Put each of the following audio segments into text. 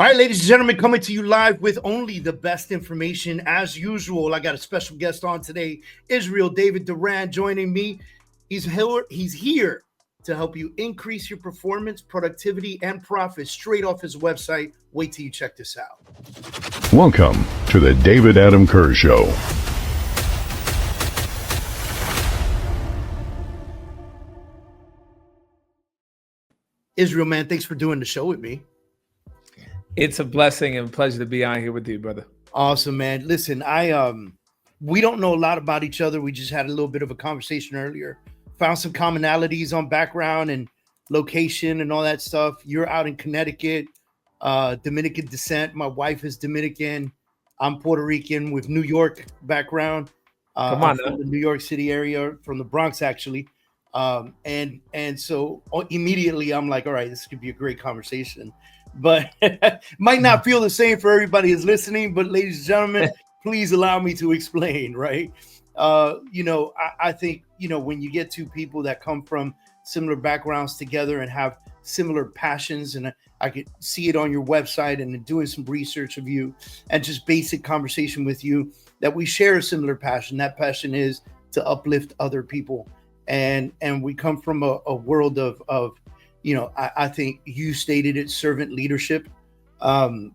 All right, ladies and gentlemen, coming to you live with only the best information as usual. I got a special guest on today, Israel David Duran, joining me. He's here to help you increase your performance, productivity, and profit straight off his website. Wait till you check this out. Welcome to the David Adam Kurz Show. Israel, man, thanks for doing the show with me. It's a blessing and pleasure to be on here with you, brother. Awesome, man. Listen, we don't know a lot about each other. We just had a little bit of a conversation earlier. Found some commonalities on background and location and all that stuff. You're out in Connecticut, Dominican descent. My wife is Dominican. I'm Puerto Rican with New York background. Come on, from the New York City area, from the Bronx, actually. And so immediately I'm like, all right, this could be a great conversation. But might not feel the same for everybody who's listening. But ladies and gentlemen, please allow me to explain, right? I think, when you get two people that come from similar backgrounds together and have similar passions, and I could see it on your website and doing some research of you and just basic conversation with you, that we share a similar passion. That passion is to uplift other people. And we come from a world of I think you stated it, servant leadership. I've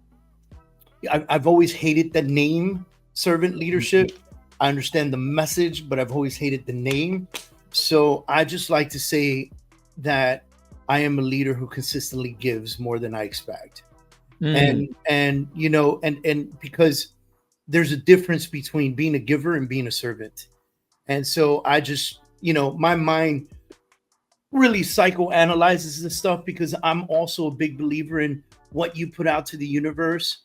always hated the name servant leadership. I understand the message, but I've always hated the name. So I just like to say that I am a leader who consistently gives more than I expect. And because there's a difference between being a giver and being a servant. And so I just, my mind really psychoanalyzes this stuff, because I'm also a big believer in what you put out to the universe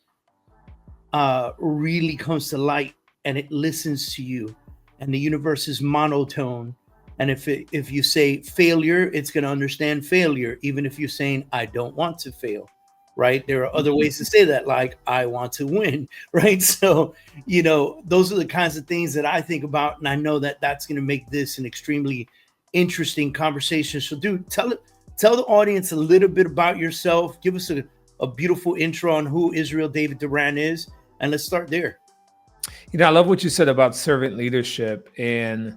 really comes to light, and it listens to you, and the universe is monotone. And if you say failure, it's going to understand failure, even if you're saying I don't want to fail, right? There are other ways to say that, like I want to win, right? So those are the kinds of things that I think about, and I know that that's going to make this an extremely interesting conversation. So dude, tell the audience a little bit about yourself. Give us a beautiful intro on who Israel David Duran is, and let's start there. I love what you said about servant leadership. And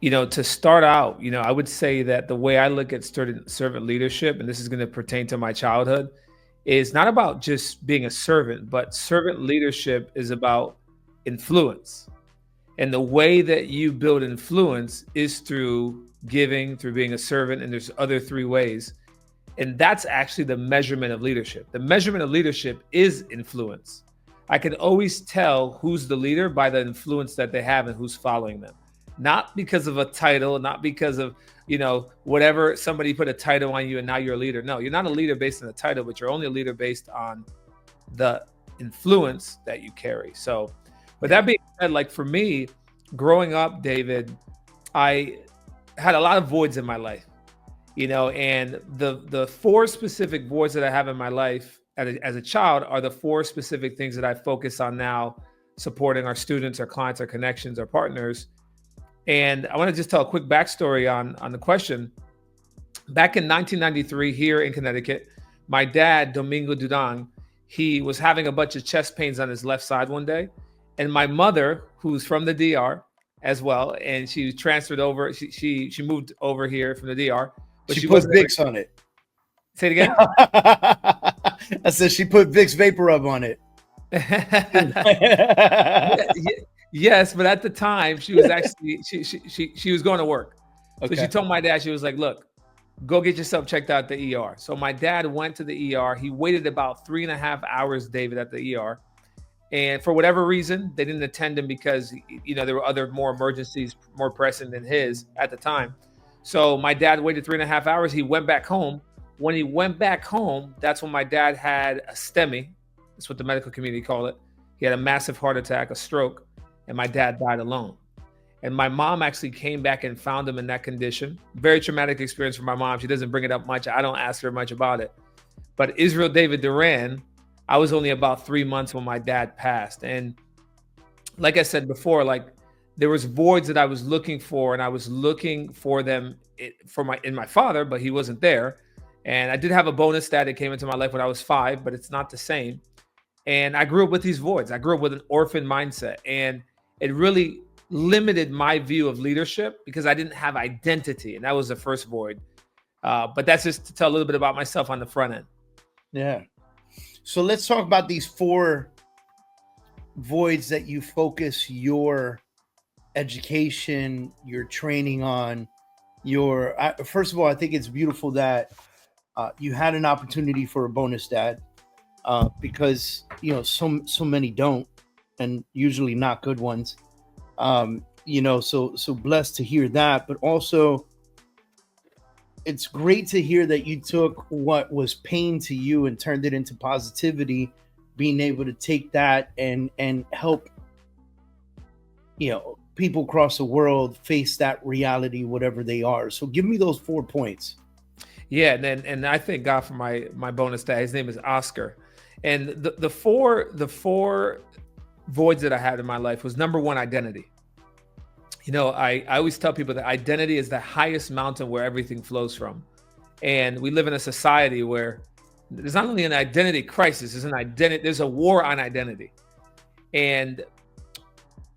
to start out, I would say that the way I look at servant leadership, and this is going to pertain to my childhood, is not about just being a servant, but servant leadership is about influence. And the way that you build influence is through giving, through being a servant, and there's other three ways. And that's actually the measurement of leadership. The measurement of leadership is influence. I can always tell who's the leader by the influence that they have and who's following them. Not because of a title, not because of, whatever, somebody put a title on you and now you're a leader. No, you're not a leader based on the title, but you're only a leader based on the influence that you carry. So, but that being said, like for me, growing up, David, I had a lot of voids in my life, and the four specific voids that I have in my life as a child are the four specific things that I focus on now, supporting our students, our clients, our connections, our partners. And I want to just tell a quick backstory on the question. Back in 1993 here in Connecticut, my dad, Domingo Duran, he was having a bunch of chest pains on his left side one day. And my mother, who's from the DR as well, and she was transferred over, she moved over here from the DR. But she put Vicks on it. Say it again? I said she put Vicks Vapor Rub on it. Yes, but at the time she was actually she was going to work. Okay. So she told my dad, she was like, look, go get yourself checked out at the ER. So my dad went to the ER. He waited about 3.5 hours, David, at the ER. And for whatever reason, they didn't attend him because, there were other more emergencies more pressing than his at the time. So my dad waited 3.5 hours. He went back home. When he went back home, that's when my dad had a STEMI. That's what the medical community call it. He had a massive heart attack, a stroke, and my dad died alone. And my mom actually came back and found him in that condition. Very traumatic experience for my mom. She doesn't bring it up much. I don't ask her much about it. But Israel David Duran, I was only about 3 months when my dad passed. And like I said before, there was voids that I was looking for, and I was looking for them in my father, but he wasn't there. And I did have a bonus dad that came into my life when I was 5, but it's not the same. And I grew up with these voids. I grew up with an orphan mindset, and it really limited my view of leadership because I didn't have identity. And that was the first void. But that's just to tell a little bit about myself on the front end. Yeah. So let's talk about these 4 voids that you focus your education, your training on. First of all, I think it's beautiful that you had an opportunity for a bonus dad, because so many don't, and usually not good ones. So blessed to hear that, but also it's great to hear that you took what was pain to you and turned it into positivity, being able to take that and help people across the world face that reality, whatever they are. So give me those 4 points. Yeah, and I thank God for my bonus dad. His name is Oscar. And the four voids that I had in my life was, number 1, identity. I always tell people that identity is the highest mountain where everything flows from. And we live in a society where there's not only an identity crisis, there's a war on identity. And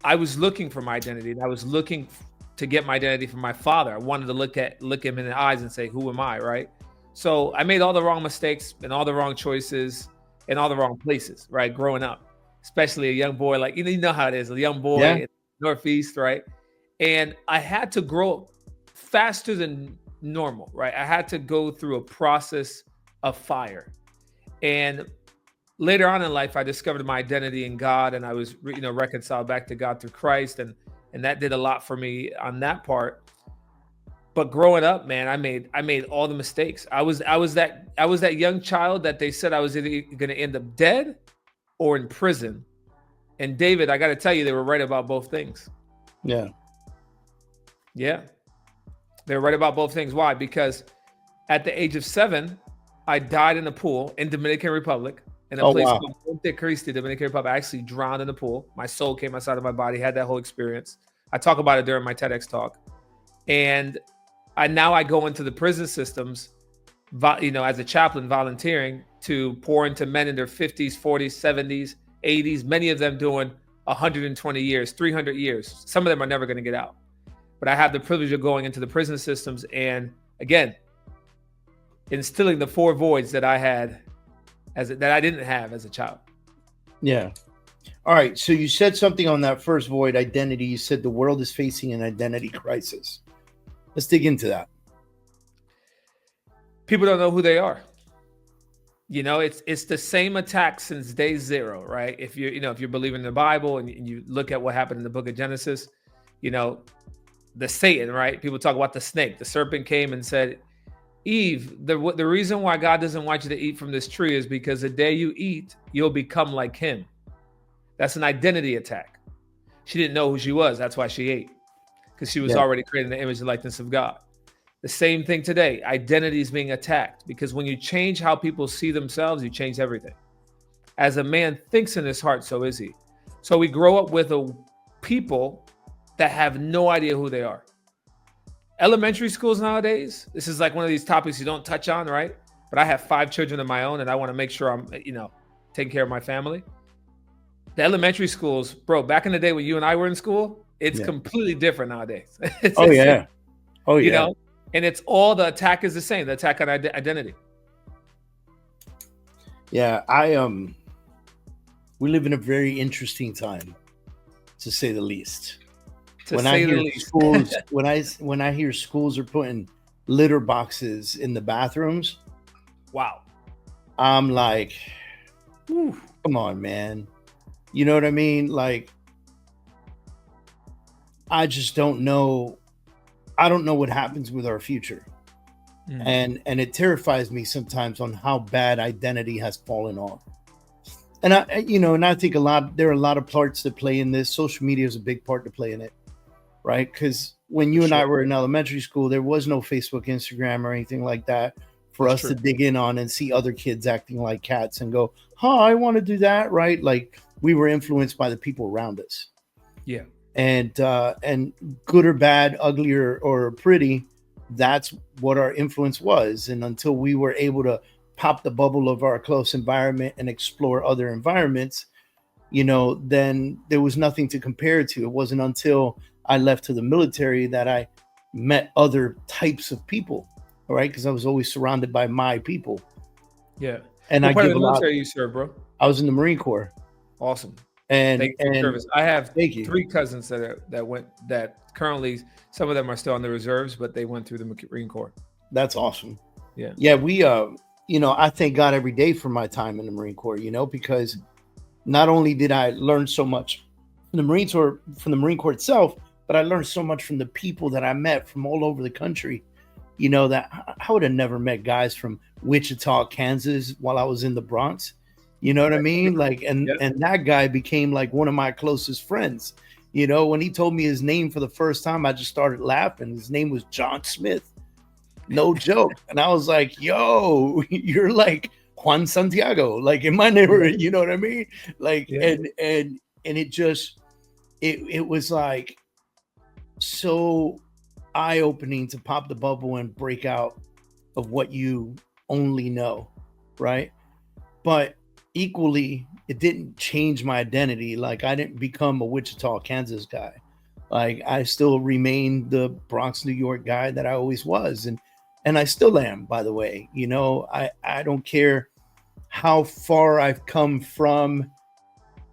I was looking for my identity, and I was looking to get my identity from my father. I wanted to look him in the eyes and say, who am I, right? So I made all the wrong mistakes and all the wrong choices in all the wrong places, right? Growing up, especially a young boy, like, you know how it is, a young boy in the Northeast, right? And I had to grow faster than normal, right? I had to go through a process of fire. And later on in life, I discovered my identity in God, and I was, reconciled back to God through Christ. And that did a lot for me on that part. But growing up, man, I made all the mistakes. I was that young child that they said I was either going to end up dead or in prison. And David, I got to tell you, they were right about both things. Yeah. They were right about both things. Why? Because at the age of 7, I died in a pool in Dominican Republic, in a place called Monte Cristi, Dominican Republic. I actually drowned in the pool. My soul came outside of my body, had that whole experience. I talk about it during my TEDx talk. And I go into the prison systems, as a chaplain, volunteering to pour into men in their 50s, 40s, 70s, 80s, many of them doing 120 years, 300 years. Some of them are never going to get out. But I have the privilege of going into the prison systems and, again, instilling the 4 voids that I had that I didn't have as a child. Yeah. All right. So you said something on that first void, identity. You said the world is facing an identity crisis. Let's dig into that. People don't know who they are. It's the same attack since day 0, right? If you're believing in the Bible and you look at what happened in the book of Genesis, the Satan, right? People talk about the snake. The serpent came and said, Eve, the reason why God doesn't want you to eat from this tree is because the day you eat, you'll become like him. That's an identity attack. She didn't know who she was. That's why she ate, because she was already created in the image and likeness of God. The same thing today. Identity is being attacked because when you change how people see themselves, you change everything. As a man thinks in his heart, so is he. So we grow up with people that have no idea who they are. Elementary schools nowadays, this is like one of these topics you don't touch on, right? But I have 5 children of my own, and I want to make sure I'm, taking care of my family. The elementary schools, bro, back in the day when you and I were in school, it's completely different nowadays. And it's all, the attack is the same, the attack on identity. Yeah, we live in a very interesting time, to say the least. When I hear schools are putting litter boxes in the bathrooms, wow, I'm like, come on, man. You know what I mean? Like, I just don't know. I don't know what happens with our future. And it terrifies me sometimes on how bad identity has fallen off. And I think there are a lot of parts that play in this. Social media is a big part to play in it. Right? Because when you and I were in elementary school, there was no Facebook, Instagram, or anything like that for us to dig in on and see other kids acting like cats and go, I want to do that. Right? Like, we were influenced by the people around us. Yeah. And good or bad, ugly or pretty, that's what our influence was. And until we were able to pop the bubble of our close environment and explore other environments, then there was nothing to compare to. It wasn't until I left to the military that I met other types of people, all right? Because I was always surrounded by my people. Yeah. And what I part give of a the lot. military you serve, bro? I was in the Marine Corps. Awesome. And thank you for service. I have thank you. 3 cousins that currently, some of them are still on the reserves, but they went through the Marine Corps. That's awesome. Yeah. Yeah, we I thank God every day for my time in the Marine Corps, because not only did I learn so much from the Marine Corps itself, but I learned so much from the people that I met from all over the country. That I would have never met guys from Wichita, Kansas while I was in the Bronx. You know what I mean? Like, and that guy became like one of my closest friends. When he told me his name for the first time, I just started laughing. His name was John Smith. No joke. And I was like, yo, you're like Juan Santiago, like in my neighborhood, you know what I mean? Like, and it just, it was like so eye-opening to pop the bubble and break out of what you only know, right? But equally, it didn't change my identity. Like, I didn't become a Wichita, Kansas guy. Like, I still remain the Bronx, New York guy that I always was. And I still am, by the way. I don't care how far I've come from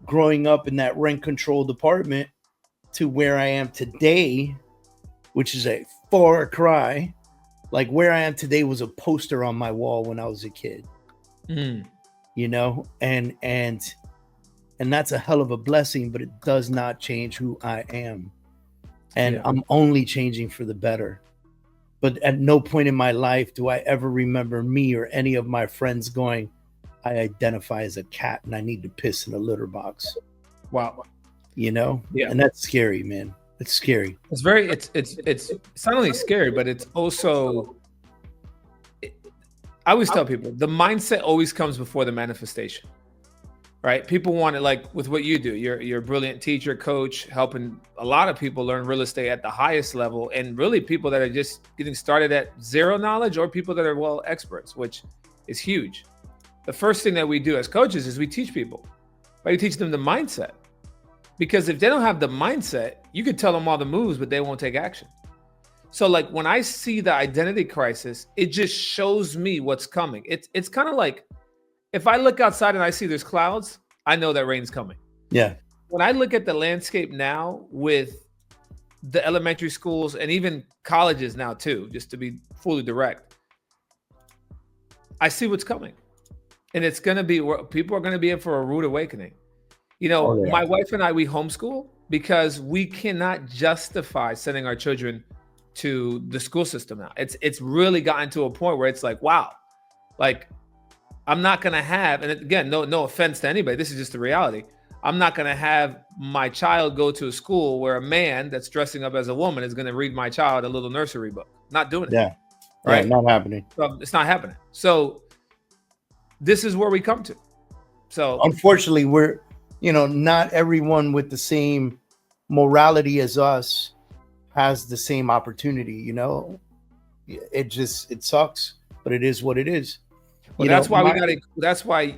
growing up in that rent control department to where I am today, which is a far cry. Like, where I am today was a poster on my wall when I was a kid. And that's a hell of a blessing, but it does not change who I am. And I'm only changing for the better. But at no point in my life do I ever remember me or any of my friends going, I identify as a cat and I need to piss in a litter box. Wow. Yeah. And that's scary, man. It's scary. It's not only scary, but it's also, I always tell people, the mindset always comes before the manifestation, right? People want it, like with what you do. You're a brilliant teacher, coach, helping a lot of people learn real estate at the highest level, and really people that are just getting started at zero knowledge, or people that are experts, which is huge. The first thing that we do as coaches is we teach people, right? We teach them the mindset. Because if they don't have the mindset, you could tell them all the moves, but they won't take action. So like when I see the identity crisis, it just shows me what's coming. It's kind of like if I look outside and I see there's clouds, I know that rain's coming. Yeah. When I look at the landscape now with the elementary schools and even colleges now too, just to be fully direct, I see what's coming. And it's going to be, people are going to be in for a rude awakening. My wife and I, we homeschool because we cannot justify sending our children to the school system now. It's really gotten to a point where it's like, wow, like I'm not going to have, and again, no offense to anybody, this is just the reality. I'm not going to have my child go to a school where a man that's dressing up as a woman is going to read my child a little nursery book. Not doing it. Yeah. Right. Yeah, not happening. It's not happening. So this is where we come to. So unfortunately, we're, not everyone with the same morality as us has the same opportunity. It sucks, but it is what it is. Well, that's why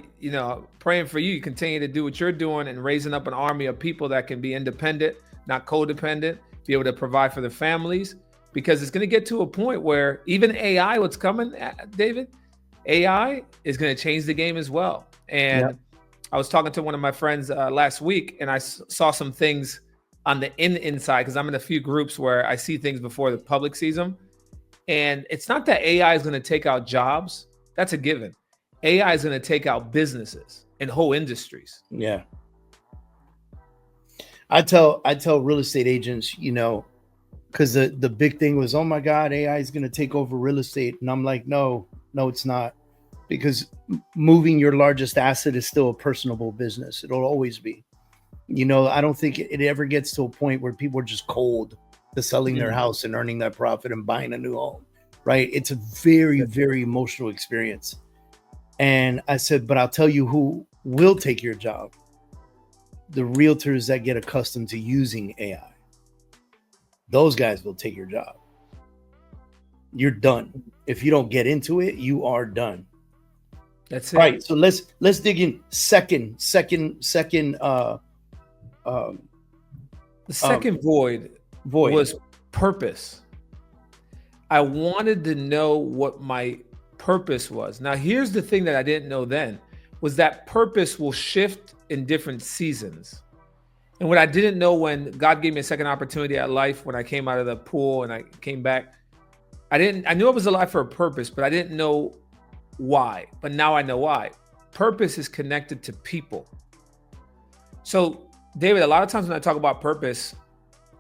praying for you continue to do what you're doing and raising up an army of people that can be independent, not codependent, be able to provide for their families, because it's going to get to a point where even AI, what's coming, David, AI is going to change the game as well. And I was talking to one of my friends last week, and I saw some things on the inside, because I'm in a few groups where I see things before the public sees them. And it's not that AI is going to take out jobs. That's a given. AI is going to take out businesses and whole industries. Yeah. I tell real estate agents, because the big thing was, oh my God, AI is going to take over real estate. And I'm like, no, it's not. Because moving your largest asset is still a personable business. It'll always be. I don't think it ever gets to a point where people are just cold to selling their house and earning that profit and buying a new home, right? It's a very, very emotional experience. And I said, but I'll tell you who will take your job. The realtors that get accustomed to using AI. Those guys will take your job. you're done. If you don't get into it, you are done. That's it. All right, so let's dig in. Second The second void was purpose. I wanted to know what my purpose was. Now, here's the thing that I didn't know then, was that purpose will shift in different seasons. And what I didn't know when God gave me a second opportunity at life, when I came out of the pool and I came back, I knew I was alive for a purpose, but I didn't know why. But now I know why. Purpose is connected to people. So, David, a lot of times when I talk about purpose,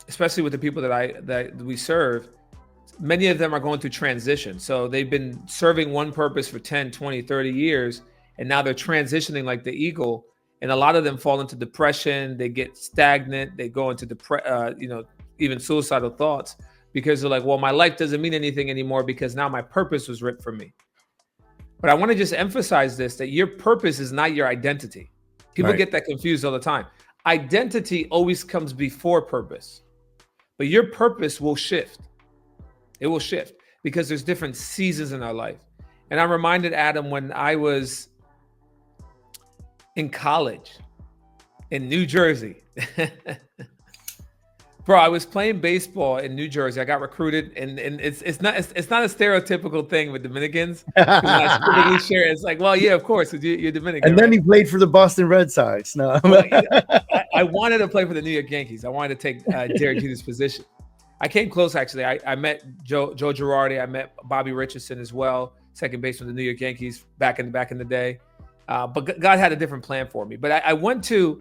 especially with the people that we serve, many of them are going through transition. So they've been serving one purpose for 10, 20, 30 years, and now they're transitioning like the eagle. And a lot of them fall into depression. They get stagnant. They go into even suicidal thoughts, because they're like, well, my life doesn't mean anything anymore because now my purpose was ripped from me. But I want to just emphasize this, that your purpose is not your identity. People get that confused all the time. Identity always comes before purpose, but your purpose will shift. It will shift because there's different seasons in our life. And I'm reminded, Adam, when I was in college in New Jersey, bro, I was playing baseball in New Jersey. I got recruited, and it's not a stereotypical thing with Dominicans. It's like, well, yeah, of course, you're Dominican. And then he played for the Boston Red Sox. No, I wanted to play for the New York Yankees. I wanted to take Derek Jeter's position. I came close, actually. I met Joe Girardi. I met Bobby Richardson as well, second baseman of the New York Yankees back in the day. But God had a different plan for me. But I went to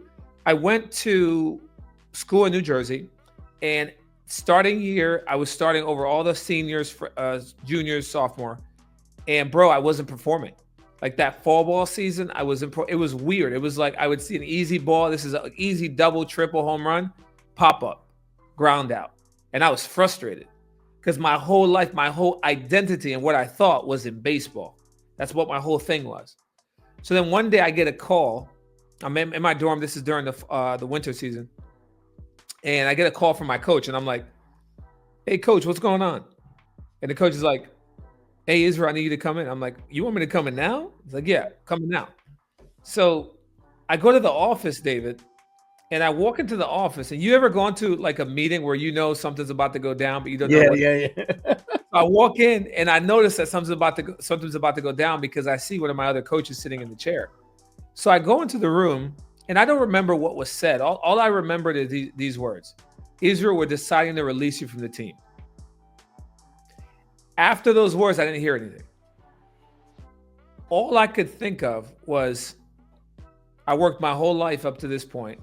school in New Jersey. And starting year, I was starting over all the seniors, juniors, sophomore. And bro, I wasn't performing. Like that fall ball season, it was weird. It was like I would see an easy ball. This is an easy double, triple home run, pop up, ground out. And I was frustrated because my whole life, my whole identity and what I thought was in baseball. That's what my whole thing was. So then one day I get a call. I'm in my dorm. This is during the winter season. And I get a call from my coach, and I'm like, hey, coach, what's going on? And the coach is like, hey, Israel, I need you to come in. I'm like, you want me to come in now? He's like, yeah, come in now. So I go to the office, David, and I walk into the office. And you ever gone to like a meeting where you know something's about to go down, but you don't know what? Yeah. I walk in, and I notice that something's about to go down because I see one of my other coaches sitting in the chair. So I go into the room, and I don't remember what was said. All I remembered is these words. Israel, we're deciding to release you from the team. After those words, I didn't hear anything. All I could think of was I worked my whole life up to this point,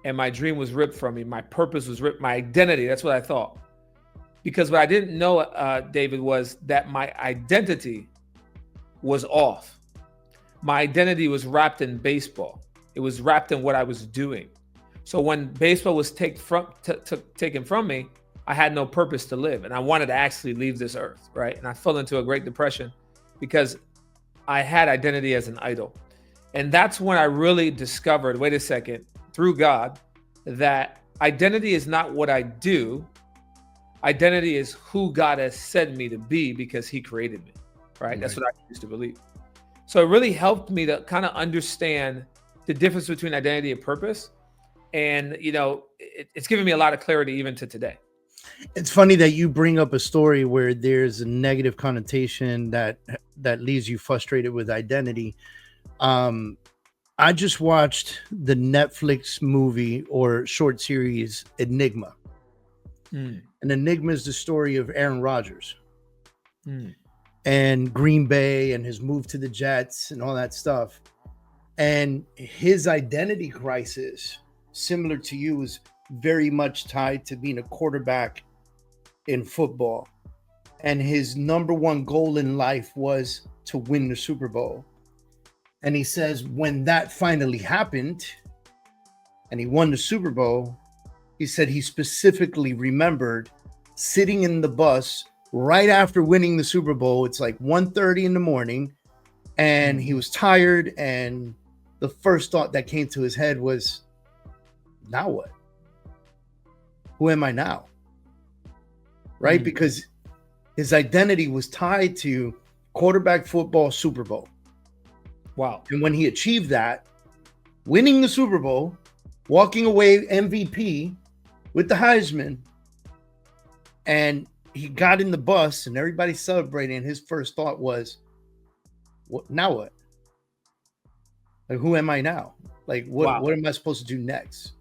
and my dream was ripped from me. My purpose was ripped. My identity, that's what I thought. Because what I didn't know, David, was that my identity was off. My identity was wrapped in baseball. It was wrapped in what I was doing. So when baseball was taken from me, I had no purpose to live. And I wanted to actually leave this earth, right? And I fell into a great depression because I had identity as an idol. And that's when I really discovered, wait a second, through God, that identity is not what I do. Identity is who God has said me to be because he created me, right? That's what I used to believe. So it really helped me to kind of understand the difference between identity and purpose. And, it's given me a lot of clarity even to today. It's funny that you bring up a story where there's a negative connotation that leaves you frustrated with identity. I just watched the Netflix movie or short series Enigma. And Enigma is the story of Aaron Rodgers and Green Bay and his move to the Jets and all that stuff. And his identity crisis, similar to you, is very much tied to being a quarterback in football. And his number one goal in life was to win the Super Bowl. And he says when that finally happened and he won the Super Bowl, he said he specifically remembered sitting in the bus right after winning the Super Bowl. It's like 1:30 in the morning, and he was tired, and the first thought that came to his head was, now what? Who am I now? Right? Because his identity was tied to quarterback football Super Bowl. Wow. And when he achieved that, winning the Super Bowl, walking away MVP with the Heisman, and he got in the bus and everybody celebrating, his first thought was, now what? Like, who am I now? Like, what am I supposed to do next?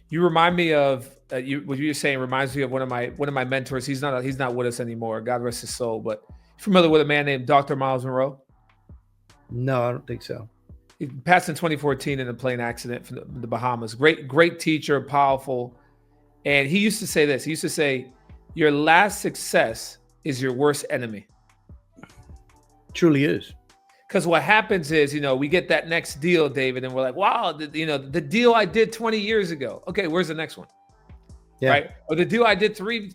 You remind me of what you were saying reminds me of one of my mentors. He's not with us anymore. God rest his soul. But familiar with a man named Dr. Miles Monroe? No, I don't think so. He passed in 2014 in a plane accident from the Bahamas. Great teacher, powerful. And he used to say this. He used to say, your last success is your worst enemy. Truly is. Because what happens is, we get that next deal, David, and we're like, wow, the deal I did 20 years ago. Okay, where's the next one? Yeah. Right? Or the deal I did three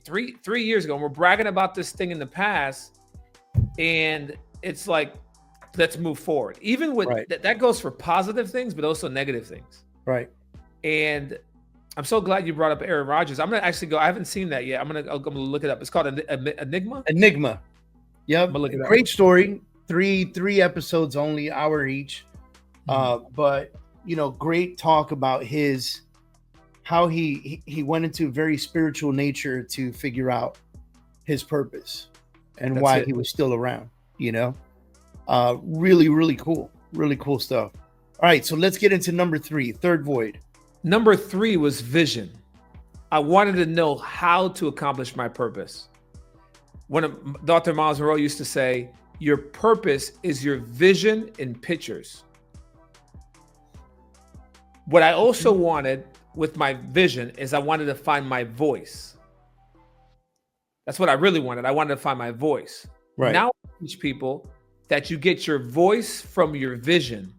years ago. And we're bragging about this thing in the past. And it's like, let's move forward. Even with that goes for positive things, but also negative things. Right. And I'm so glad you brought up Aaron Rodgers. I'm going to actually go. I haven't seen that yet. I'm going to look it up. It's called Enigma. Enigma. Yep. Great story. Three episodes only, hour each. But great talk about how he went into a very spiritual nature to figure out his purpose and why he was still around. Really, really cool. Really cool stuff. All right, so let's get into number 3, third void. Number 3 was vision. I wanted to know how to accomplish my purpose. Dr. Miles Monroe used to say, your purpose is your vision in pictures. What I also wanted with my vision is I wanted to find my voice. That's what I really wanted. I wanted to find my voice. Right. Now I teach people that you get your voice from your vision,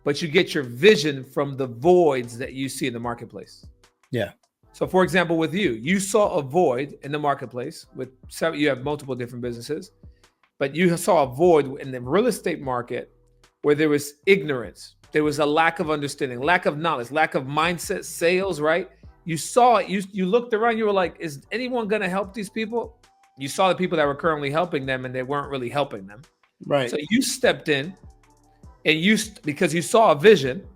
but you get your vision from the voids that you see in the marketplace. Yeah. So for example, with you saw a void in the marketplace you have multiple different businesses. But you saw a void in the real estate market where there was ignorance. There was a lack of understanding, lack of knowledge, lack of mindset, sales, right? You saw it. You looked around. You were like, is anyone going to help these people? You saw the people that were currently helping them and they weren't really helping them. Right. So you stepped in and because you saw a vision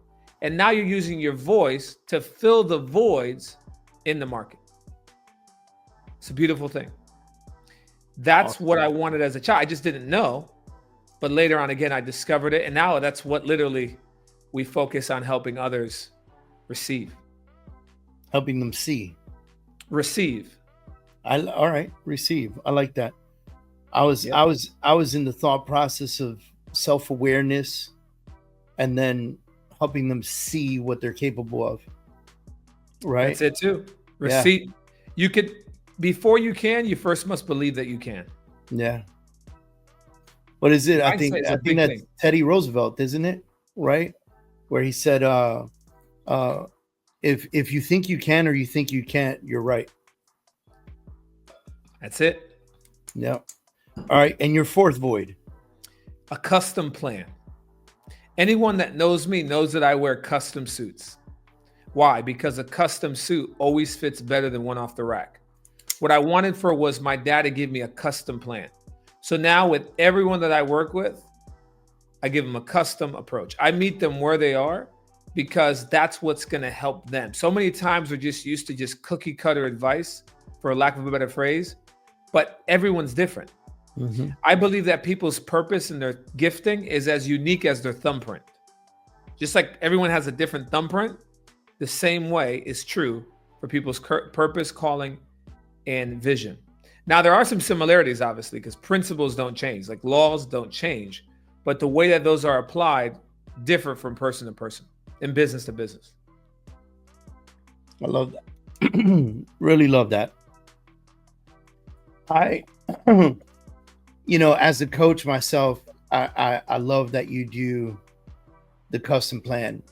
and now you're using your voice to fill the voids in the market. It's a beautiful thing. That's what I wanted as a child. I just didn't know. But later on, again, I discovered it. And now that's what literally we focus on, helping others receive. Helping them see. Receive. All right. Receive. I like that. I was in the thought process of self-awareness and then helping them see what they're capable of. Right. That's it too. Receive. Yeah. Before you can, you first must believe that you can. Yeah. What is it? I think that's thing. Teddy Roosevelt, isn't it? Right? Where he said, if you think you can or you think you can't, you're right. That's it. Yeah. All right. And your fourth void. A custom plan. Anyone that knows me knows that I wear custom suits. Why? Because a custom suit always fits better than one off the rack. What I wanted was my dad to give me a custom plan. So now with everyone that I work with, I give them a custom approach. I meet them where they are because that's what's going to help them. So many times we're just used to just cookie cutter advice, for lack of a better phrase, but everyone's different. Mm-hmm. I believe that people's purpose and their gifting is as unique as their thumbprint. Just like everyone has a different thumbprint, the same way is true for people's purpose, calling, and vision. Now, there are some similarities, obviously, because principles don't change, like laws don't change, but the way that those are applied differ from person to person and business to business. I love that. Really love that. As a coach myself, I love that you do the custom plan.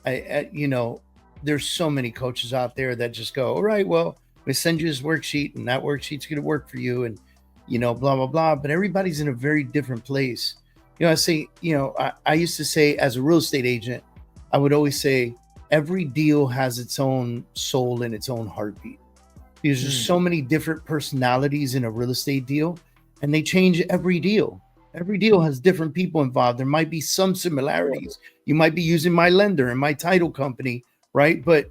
There's so many coaches out there that just go, all right, well, we send you this worksheet and that worksheet's going to work for you and, blah, blah, blah. But everybody's in a very different place. I say, I used to say as a real estate agent, I would always say every deal has its own soul and its own heartbeat. There's just so many different personalities in a real estate deal and they change every deal. Every deal has different people involved. There might be some similarities. You might be using my lender and my title company, right? But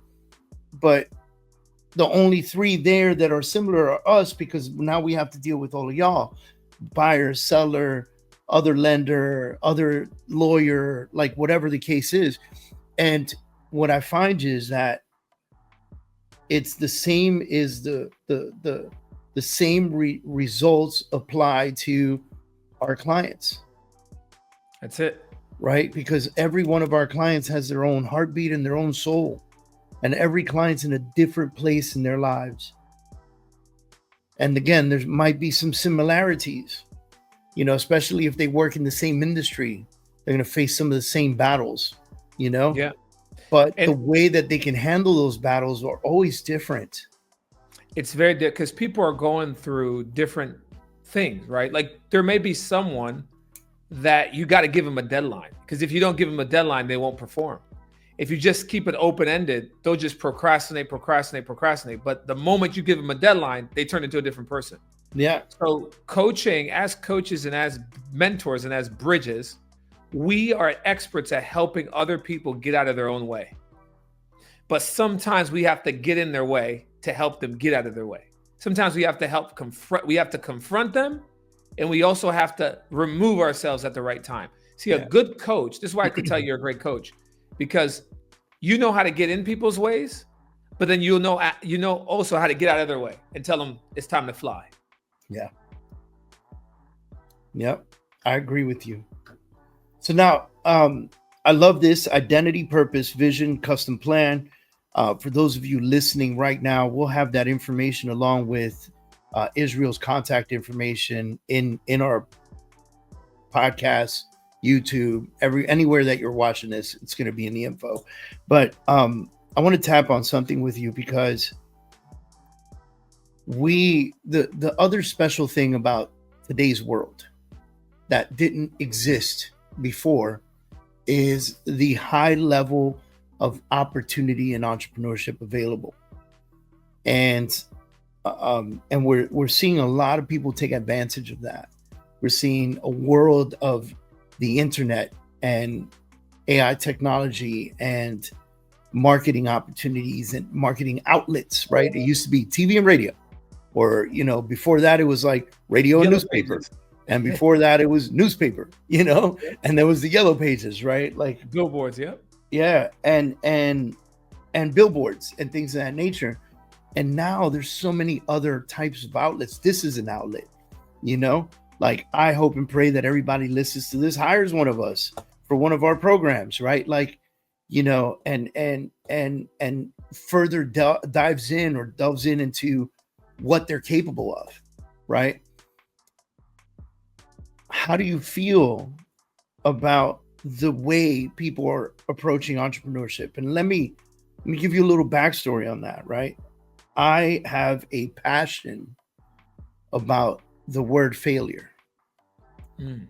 the only three there that are similar are us, because now we have to deal with all of y'all, buyer, seller, other lender, other lawyer, like whatever the case is. And what I find is that it's the same is the same results apply to our clients. That's it. Right? Because every one of our clients has their own heartbeat and their own soul. And every client's in a different place in their lives. And again, there might be some similarities, you know, especially if they work in the same industry, they're going to face some of the same battles, you know? Yeah. But the way that they can handle those battles are always different. It's very different because people are going through different things, right? Like there may be someone that you got to give them a deadline, because if you don't give them a deadline, they won't perform. If you just keep it open-ended, they'll just procrastinate. But the moment you give them a deadline, they turn into a different person. Yeah. So coaching, as coaches and as mentors and as bridges, we are experts at helping other people get out of their own way. But sometimes we have to get in their way to help them get out of their way. Sometimes we have to confront them, and we also have to remove ourselves at the right time. See, a good coach, this is why I could tell you're a great coach, because you know how to get in people's ways, but then you know also how to get out of their way and tell them it's time to fly. Yeah. Yep. I agree with you. So now, I love this identity, purpose, vision, custom plan. For those of you listening right now, we'll have that information along with Israel's contact information in our podcast, YouTube, anywhere that you're watching this, it's going to be in the info. But I want to tap on something with you, because the other special thing about today's world that didn't exist before is the high level of opportunity and entrepreneurship available. And we're seeing a lot of people take advantage of that. We're seeing a world of the internet and AI technology and marketing opportunities and marketing outlets, right? It used to be TV and radio, or, you know, before that it was like radio and newspaper. And before that it was newspaper, you know, and there was the yellow pages, right? Like billboards. Yep. Yeah. And billboards and things of that nature. And now there's so many other types of outlets. This is an outlet, you know, like I hope and pray that everybody listens to this, hires one of us for one of our programs, right? Like, you know, and further delves in into what they're capable of, right? How do you feel about the way people are approaching entrepreneurship? And let me give you a little backstory on that, right? I have a passion about the word failure.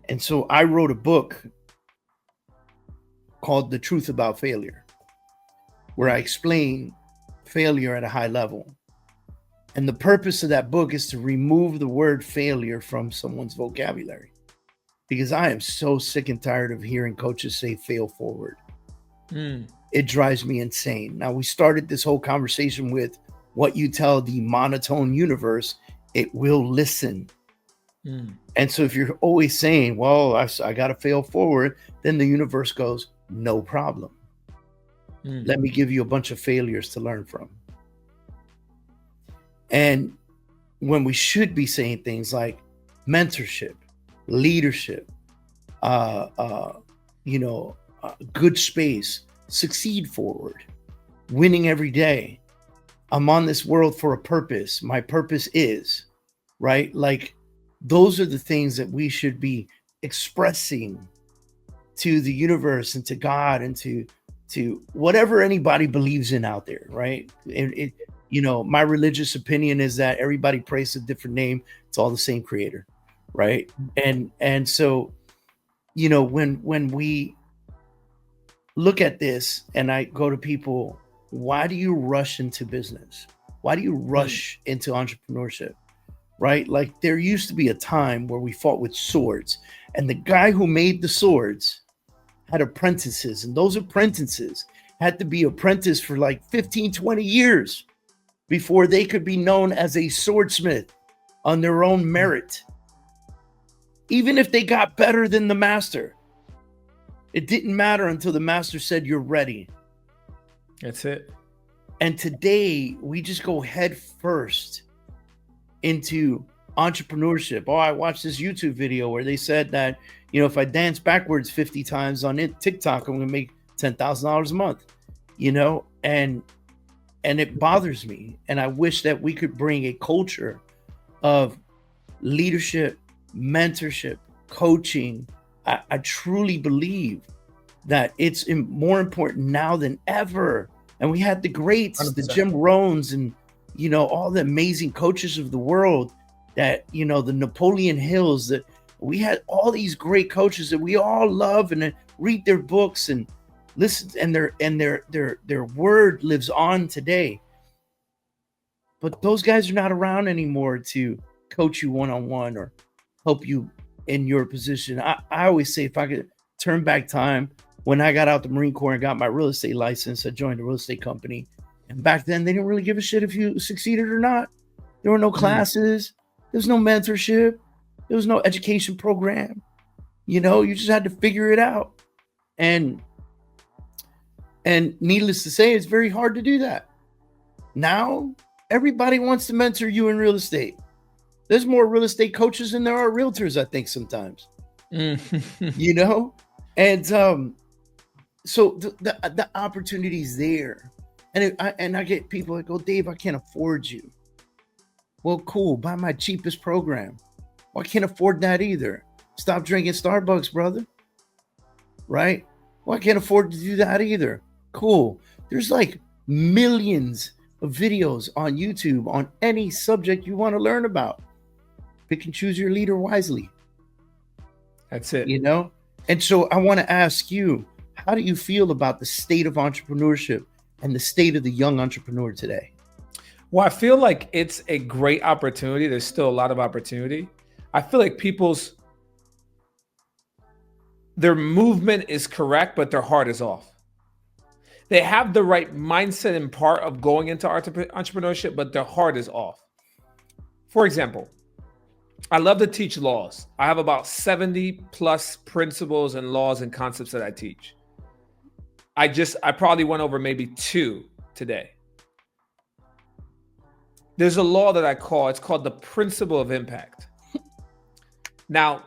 And so I wrote a book called The Truth About Failure, where I explain failure at a high level. And the purpose of that book is to remove the word failure from someone's vocabulary, because I am so sick and tired of hearing coaches say fail forward. It drives me insane. Now, we started this whole conversation with what you tell the monotone universe, it will listen. And so if you're always saying, well, I got to fail forward, then the universe goes, no problem. Let me give you a bunch of failures to learn from. And when we should be saying things like mentorship, leadership, good space, succeed forward, winning every day. I'm on this world for a purpose. My purpose is, right? Like, those are the things that we should be expressing to the universe and to God and to whatever anybody believes in out there, right? And my religious opinion is that everybody prays a different name. It's all the same creator, right? And so, when we look at this and I go to people, why do you rush into business? Why do you rush into entrepreneurship? right? Like there used to be a time where we fought with swords, and the guy who made the swords had apprentices, and those apprentices had to be apprenticed for like 15, 20 years before they could be known as a swordsmith on their own merit. Even if they got better than the master, it didn't matter until the master said, you're ready. That's it. And today we just go head first into entrepreneurship. Oh, I watched this YouTube video where they said that, you know, if I dance backwards 50 times on TikTok, I'm going to make $10,000 a month, you know, and it bothers me. And I wish that we could bring a culture of leadership, mentorship, coaching. I truly believe that it's more important now than ever. And we had the greats, 100%. The Jim Rohns, and, you know, all the amazing coaches of the world that, you know, the Napoleon Hills, that we had all these great coaches that we all love and read their books and listen, and their word lives on today. But those guys are not around anymore to coach you one-on-one or help you in your position. I always say, if I could turn back time, when I got out the Marine Corps and got my real estate license, I joined a real estate company. And back then, they didn't really give a shit if you succeeded or not. There were no classes. There was no mentorship. There was no education program. You know, you just had to figure it out. And needless to say, it's very hard to do that. Now, everybody wants to mentor you in real estate. There's more real estate coaches than there are realtors, I think, sometimes. You know? And so the opportunity's there. And I get people that go, Dave, I can't afford you. Well, cool. Buy my cheapest program. Well, I can't afford that either. Stop drinking Starbucks, brother. Right? Well, I can't afford to do that either. Cool. There's like millions of videos on YouTube on any subject you want to learn about. Pick and choose your leader wisely. That's it. You know? And so I want to ask you, how do you feel about the state of entrepreneurship and the state of the young entrepreneur today? Well, I feel like it's a great opportunity. There's still a lot of opportunity. I feel like their movement is correct, but their heart is off. They have the right mindset in part of going into entrepreneurship, but their heart is off. For example, I love to teach laws. I have about 70 plus principles and laws and concepts that I teach. I probably went over maybe 2 today. There's a law that it's called the principle of impact. Now,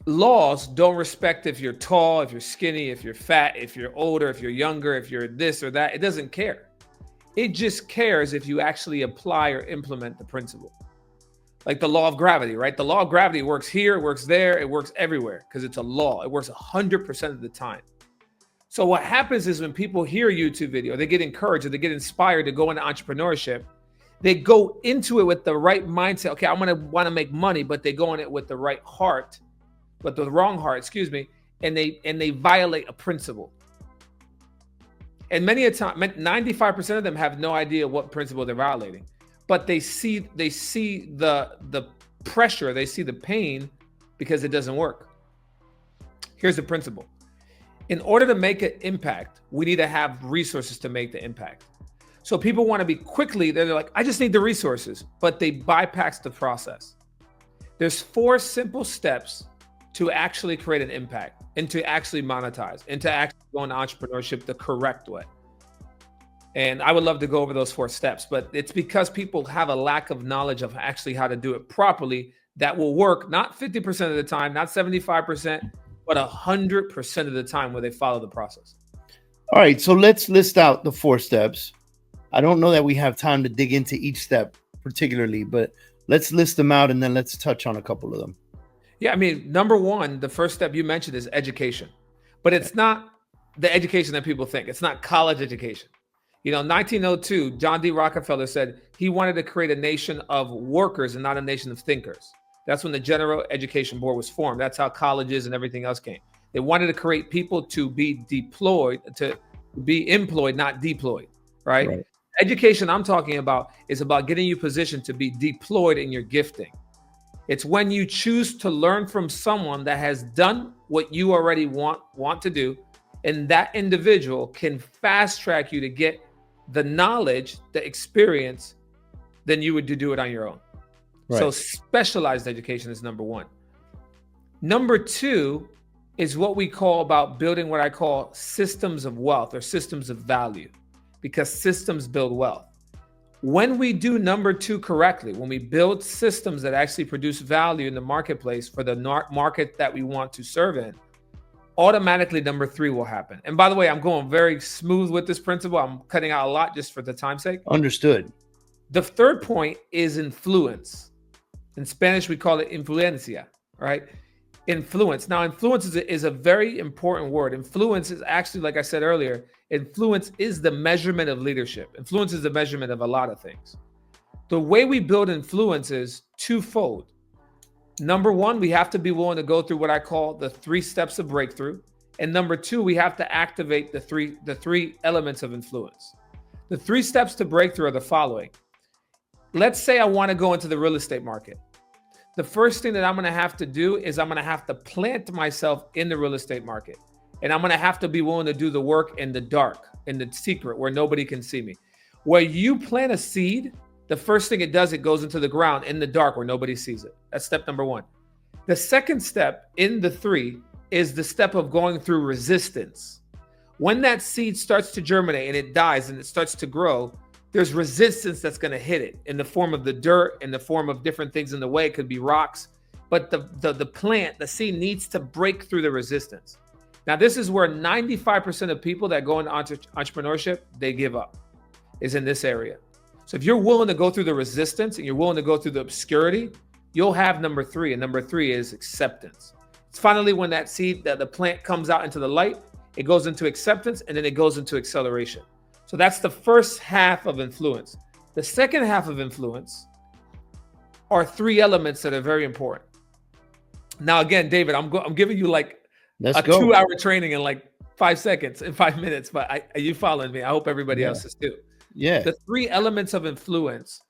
laws don't respect if you're tall, if you're skinny, if you're fat, if you're older, if you're younger, if you're this or that. It doesn't care. It just cares if you actually apply or implement the principle. Like the law of gravity, right? The law of gravity works here, it works there, it works everywhere because it's a law. It works 100% of the time. So what happens is when people hear a YouTube video, they get encouraged or they get inspired to go into entrepreneurship. They go into it with the right mindset. Okay, I'm going to want to make money, but they go in it with the right heart, but the wrong heart, and they violate a principle. And many a time, 95% of them have no idea what principle they're violating, but they see the pressure, they see the pain because it doesn't work. Here's the principle. In order to make an impact, we need to have resources to make the impact. So people want to be quickly, they're like, I just need the resources, but they bypass the process. There's 4 simple steps to actually create an impact and to actually monetize and to actually go into entrepreneurship the correct way. And I would love to go over those 4 steps, but it's because people have a lack of knowledge of actually how to do it properly that will work, not 50% of the time, not 75%, but 100% of the time where they follow the process. All right, so let's list out the 4 steps. I don't know that we have time to dig into each step particularly, but let's list them out and then let's touch on a couple of them. Yeah, I mean, number 1, the first step you mentioned is education, but it's not the education that people think. It's not college education. You know, 1902, John D. Rockefeller said he wanted to create a nation of workers and not a nation of thinkers. That's when the General Education Board was formed. That's how colleges and everything else came. They wanted to create people to be deployed, to be employed, not deployed, right? Education I'm talking about is about getting you positioned to be deployed in your gifting. It's when you choose to learn from someone that has done what you already want to do, and that individual can fast track you to get the knowledge, the experience, than you would do it on your own. Right. So specialized education is number one. Number two is what we call about building what I call systems of wealth or systems of value, because systems build wealth. When we do number two correctly, when we build systems that actually produce value in the marketplace for the market that we want to serve in, automatically number three will happen. And by the way, I'm going very smooth with this principle. I'm cutting out a lot just for the time's sake. Understood. The third point is influence. In Spanish, we call it influencia, right? Influence. Now, influence is a very important word. Influence is actually, like I said earlier, influence is the measurement of leadership. Influence is the measurement of a lot of things. The way we build influence is twofold. Number one, we have to be willing to go through what I call the 3 steps of breakthrough. And number two, we have to activate the three elements of influence. The 3 steps to breakthrough are the following. Let's say I want to go into the real estate market. The first thing that I'm going to have to do is I'm going to have to plant myself in the real estate market. And I'm going to have to be willing to do the work in the dark, in the secret, where nobody can see me. Where you plant a seed, the first thing it does, it goes into the ground in the dark where nobody sees it. That's step number one. The second step in the 3 is the step of going through resistance. When that seed starts to germinate and it dies and it starts to grow, there's resistance that's going to hit it in the form of the dirt, in the form of different things in the way. It could be rocks, but the plant, the seed needs to break through the resistance. Now, this is where 95% of people that go into entrepreneurship, they give up, is in this area. So if you're willing to go through the resistance and you're willing to go through the obscurity, you'll have number 3. And number 3 is acceptance. It's finally when that seed, that the plant comes out into the light, it goes into acceptance, and then it goes into acceleration. So that's the first half of influence. The second half of influence are 3 elements that are very important. Now, again, David, I'm giving you like a 2-hour training in like 5 seconds, in 5 minutes, but are you following me? I hope everybody else is too. Yeah. The 3 elements of influence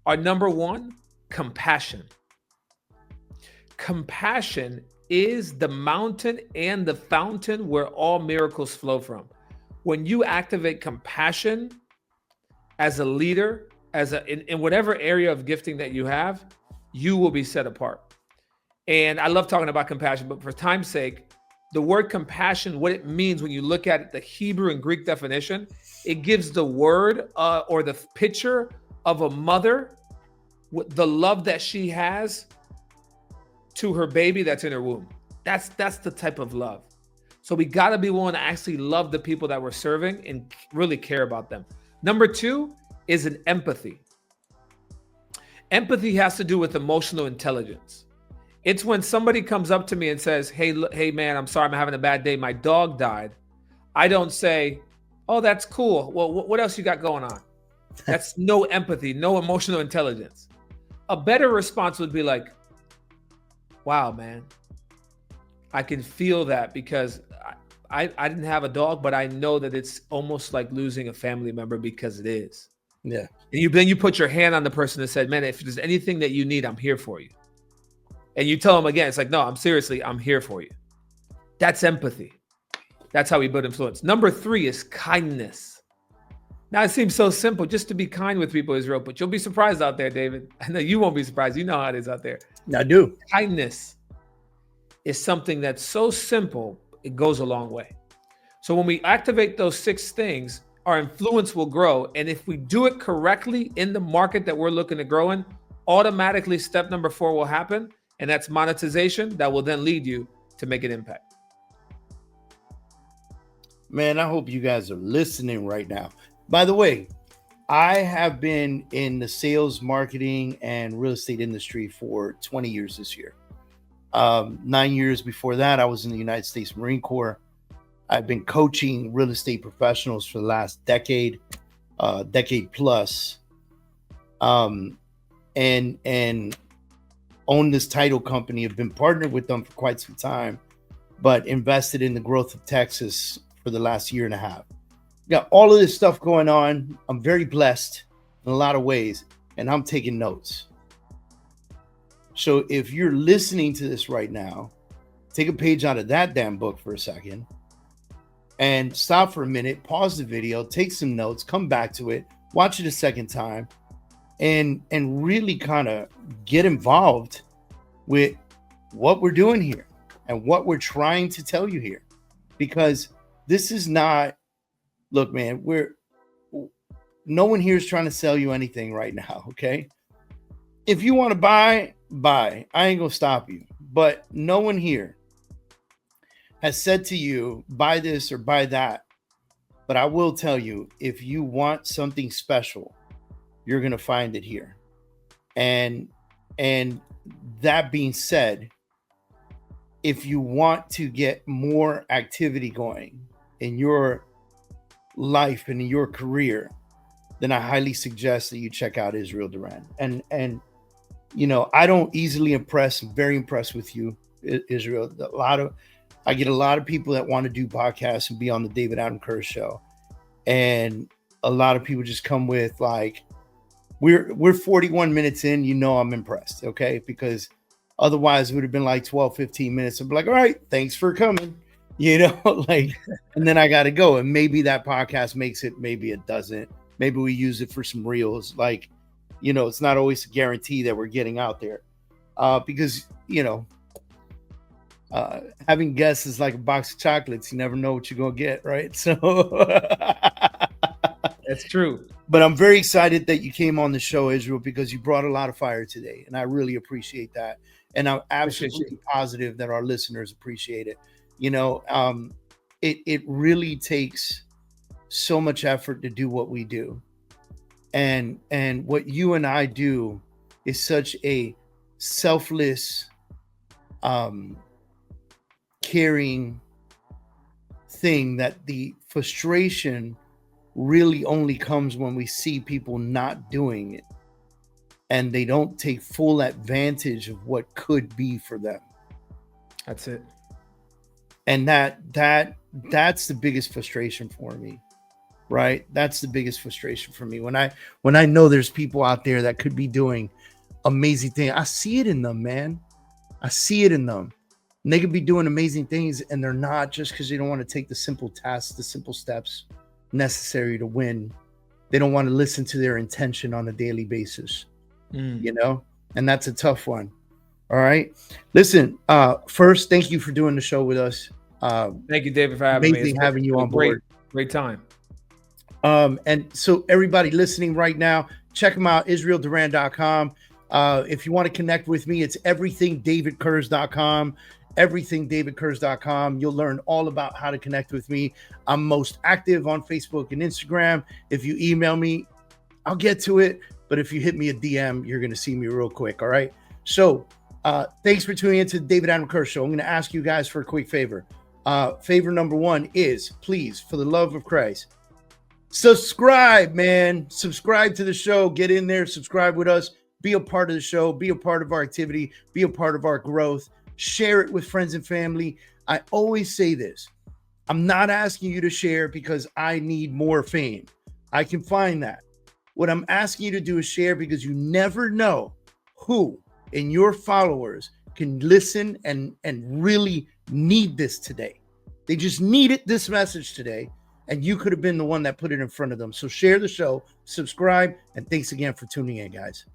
are number 1, compassion. Compassion is the mountain and the fountain where all miracles flow from. When you activate compassion as a leader, in whatever area of gifting that you have, you will be set apart. And I love talking about compassion, but for time's sake, the word compassion, what it means when you look at it, the Hebrew and Greek definition, it gives the word or the picture of a mother with the love that she has to her baby that's in her womb. That's the type of love. So we got to be willing to actually love the people that we're serving and really care about them. Number 2 is an empathy. Empathy has to do with emotional intelligence. It's when somebody comes up to me and says, hey man, I'm sorry, I'm having a bad day. My dog died. I don't say, oh, that's cool. Well, what else you got going on? That's no empathy, no emotional intelligence. A better response would be like, wow, man, I can feel that because I didn't have a dog, but I know that it's almost like losing a family member because it is. Yeah. And then you put your hand on the person and said, man, if there's anything that you need, I'm here for you. And you tell them again, it's like, no, I'm here for you. That's empathy. That's how we build influence. Number 3 is kindness. Now, it seems so simple just to be kind with people, Israel, but you'll be surprised out there, David. I know you won't be surprised. You know how it is out there. I do. Kindness is something that's so simple, it goes a long way. So when we activate those 6 things, our influence will grow. And if we do it correctly in the market that we're looking to grow in, automatically step number 4 will happen. And that's monetization that will then lead you to make an impact. Man, I hope you guys are listening right now. By the way, I have been in the sales, marketing, and real estate industry for 20 years this year. 9 years before that, I was in the United States Marine Corps. I've been coaching real estate professionals for the last decade plus, and own this title company. I've been partnered with them for quite some time, but invested in the growth of Texas for the last year and a half. Got all of this stuff going on. I'm very blessed in a lot of ways, and I'm taking notes. So if you're listening to this right now, take a page out of that damn book for a second and stop for a minute, pause the video, take some notes, come back to it, watch it a second time, and really kind of get involved with what we're doing here and what we're trying to tell you here. Because this is not, look, man, no one here is trying to sell you anything right now, okay? If you want to buy, I ain't gonna stop you. But no one here has said to you, buy this or buy that. But I will tell you, if you want something special, you're gonna find it here. And that being said, if you want to get more activity going in your life and in your career, then I highly suggest that you check out Israel Duran. And you know, I don't easily impress. I'm very impressed with you, Israel. I get a lot of people that want to do podcasts and be on the David Adam Kurz Show. And a lot of people just come with like, we're 41 minutes in, you know, I'm impressed. Okay. Because otherwise it would have been like 12, 15 minutes. I'd be like, all right, thanks for coming, you know, like, and then I got to go. And maybe that podcast makes it, maybe it doesn't. Maybe we use it for some reels. Like, you know, it's not always a guarantee that we're getting out there because, you know, having guests is like a box of chocolates. You never know what you're going to get. Right. So that's true. But I'm very excited that you came on the show, Israel, because you brought a lot of fire today. And I really appreciate that. And I'm absolutely positive that our listeners appreciate it. You know, it really takes so much effort to do what we do. And what you and I do is such a selfless, caring thing that the frustration really only comes when we see people not doing it and they don't take full advantage of what could be for them. That's it. And that's the biggest frustration for me. Right. That's the biggest frustration for me. When I know there's people out there that could be doing amazing things. I see it in them, man. I see it in them. And they could be doing amazing things and they're not, just because they don't want to take the simple tasks, the simple steps necessary to win. They don't want to listen to their intention on a daily basis, you know, and that's a tough one. All right. Listen, first, thank you for doing the show with us. Thank you, David, for having me. Amazing having you on board. Great time. And so everybody listening right now, check them out, israelduran.com. If you want to connect with me, it's everythingdavidkurz.com, everythingdavidkurz.com. You'll learn all about how to connect with me. I'm most active on Facebook and Instagram. If you email me, I'll get to it. But if you hit me a DM, you're going to see me real quick. All right. So thanks for tuning into the David Adam Kurz Show. I'm going to ask you guys for a quick favor. Favor number one is, please, for the love of Christ, subscribe, man. Subscribe to the show. Get in there. Subscribe with us. Be a part of the show. Be a part of our activity. Be a part of our growth. Share it with friends and family. I always say this. I'm not asking you to share because I need more fame. I can find that. What I'm asking you to do is share because you never know who in your followers can listen and really need this today. They just needed this message today. And you could have been the one that put it in front of them. So share the show, subscribe, and thanks again for tuning in, guys.